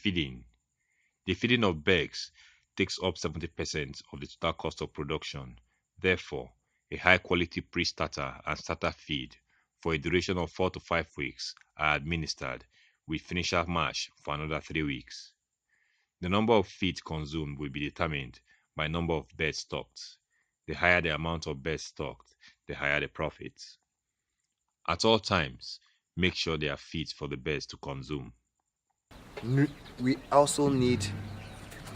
Feeding. The feeding of birds takes up 70% of the total cost of production. Therefore, a high-quality pre-starter and starter feed for a duration of 4 to 5 weeks are administered, with finisher mash for another 3 weeks. The number of feed consumed will be determined by number of birds stocked. The higher the amount of birds stocked, the higher the profits. At all times, make sure they are fit for the birds to consume. We also need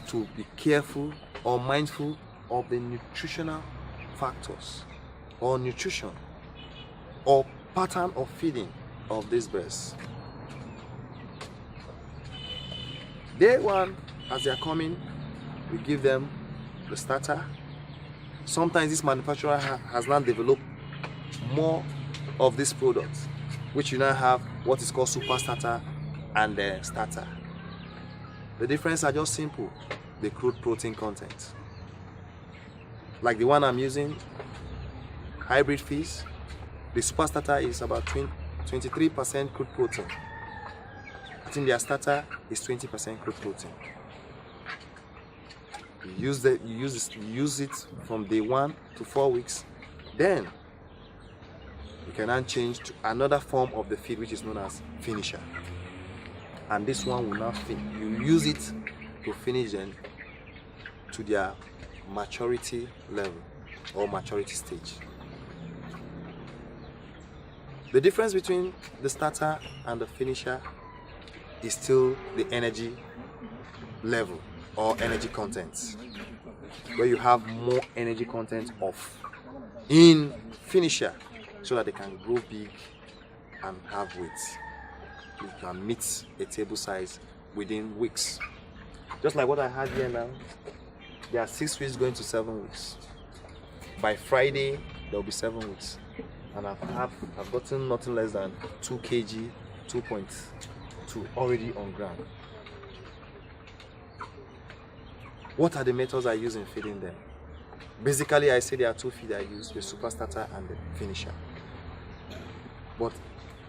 to be careful or mindful of the nutritional factors or nutrition or pattern of feeding of these birds. Day one, as they are coming, we give them the starter. Sometimes this manufacturer has now developed more of this product, which you now have what is called super starter and the starter. The difference are just simple: the crude protein content. Like the one I'm using, hybrid fish, the super starter is about 23% crude protein. I think their starter is 20% crude protein. You use it from day 1 to 4 weeks. Then you can now change to another form of the feed, which is known as finisher. And this one will now you use it to finish them to their maturity level or maturity stage. The difference between the starter and the finisher is still the energy level or energy content, where you have more energy content in finisher so that they can grow big and have weight. You can meet a table size within weeks. Just like what I had here now, there are 6 weeks going to 7 weeks. By Friday, there will be 7 weeks. And I've gotten nothing less than 2 kg, 2.2 already on ground. What are the methods I use in feeding them? Basically, I say there are 2 feed I use: the super starter and the finisher. But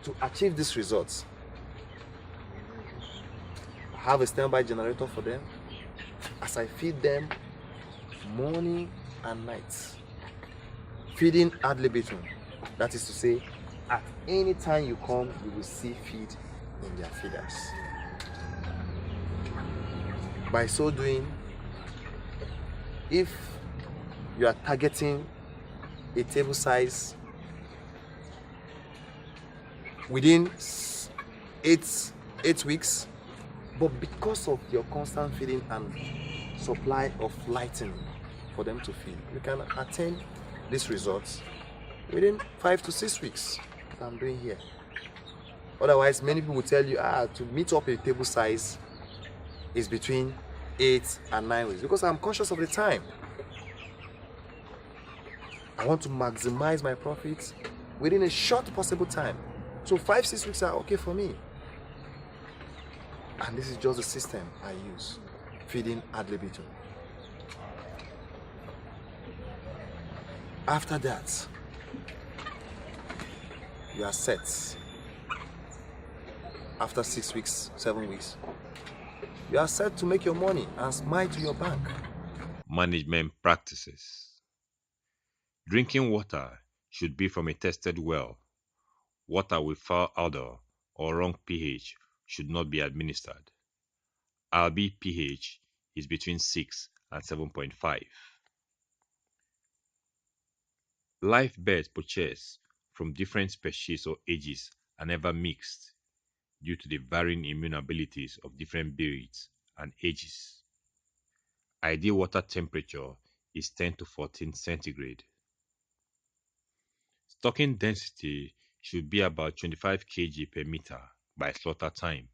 to achieve these results, I have a standby generator for them as I feed them morning and night. Feeding ad libitum. That is to say, at any time you come, you will see feed in their feeders. By so doing, if you are targeting a table size within 8 weeks, but because of your constant feeding and supply of lighting for them to feed, you can attain these results within 5 to 6 weeks, that I'm doing here. Otherwise, many people will tell you, to meet up a table size is between 8 and 9 weeks, because I'm conscious of the time. I want to maximize my profits within a short possible time. So 5-6 weeks are okay for me. And this is just the system I use, feeding ad libitum. After that, you are set. After 6 weeks, 7 weeks, you are set to make your money and smile to your bank. Management practices. Drinking water should be from a tested well. Water with foul odor or wrong pH should not be administered. RB pH is between 6 and 7.5. Live birds purchased from different species or ages are never mixed due to the varying immune abilities of different breeds and ages. Ideal water temperature is 10 to 14 centigrade. Stocking density should be about 25 kg per meter by slaughter time.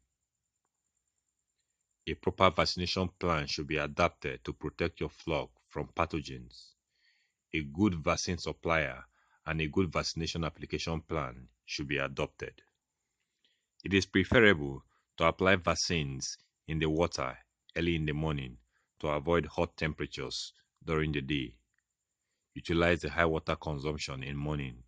A proper vaccination plan should be adapted to protect your flock from pathogens. A good vaccine supplier and a good vaccination application plan should be adopted. It is preferable to apply vaccines in the water early in the morning to avoid hot temperatures during the day. Utilize the high water consumption in morning.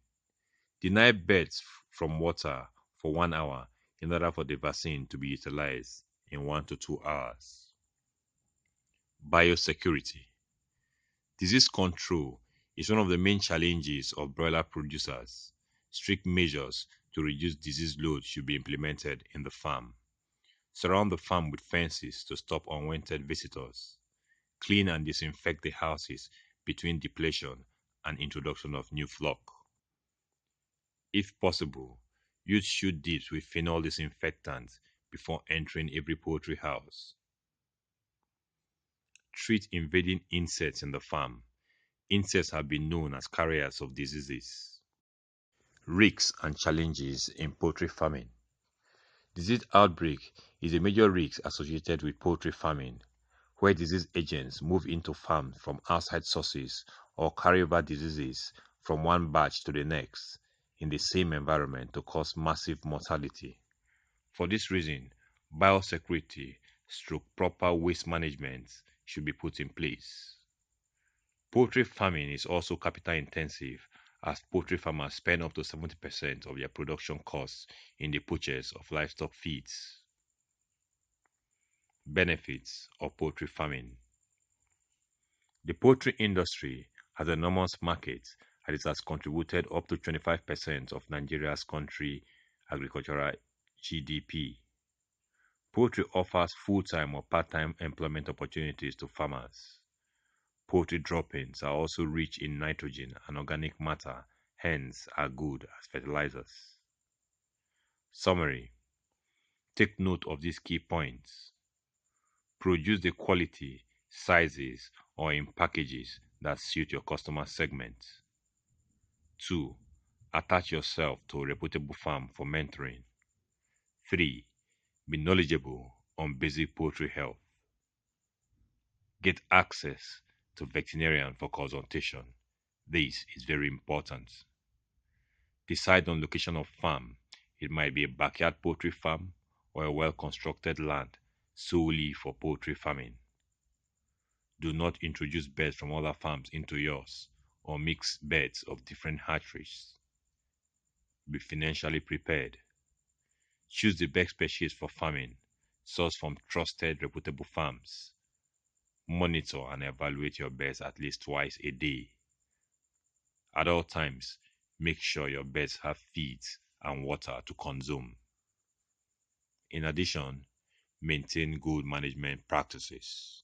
Deny birds from water for 1 hour in order for the vaccine to be utilized in 1 to 2 hours. Biosecurity. Disease control is one of the main challenges of broiler producers. Strict measures to reduce disease load should be implemented in the farm. Surround the farm with fences to stop unwanted visitors. Clean and disinfect the houses between depletion and introduction of new flock. If possible, use shoot dips with phenol disinfectant before entering every poultry house. Treat invading insects in the farm. Insects have been known as carriers of diseases. Risks and challenges in poultry farming. Disease outbreak is a major risk associated with poultry farming, where disease agents move into farms from outside sources or carry over diseases from one batch to the next in the same environment to cause massive mortality. For this reason, biosecurity stroke proper waste management should be put in place. Poultry farming is also capital intensive as poultry farmers spend up to 70% of their production costs in the purchase of livestock feeds. Benefits of poultry farming. The poultry industry has an enormous market and it has contributed up to 25% of Nigeria's country agricultural GDP. Poultry offers full-time or part-time employment opportunities to farmers. Poultry droppings are also rich in nitrogen and organic matter, hence are good as fertilizers. Summary. Take note of these key points. Produce the quality, sizes, or in packages that suit your customer segment. 2. Attach yourself to a reputable farm for mentoring. 3. Be knowledgeable on basic poultry health. Get access to veterinarian for consultation. This is very important. Decide on location of farm. It might be a backyard poultry farm or a well-constructed land solely for poultry farming. Do not introduce birds from other farms into yours or mix birds of different hatcheries. Be financially prepared. Choose the best species for farming. Source from trusted, reputable farms. Monitor and evaluate your birds at least twice a day. At all times, make sure your birds have feed and water to consume. In addition, maintain good management practices.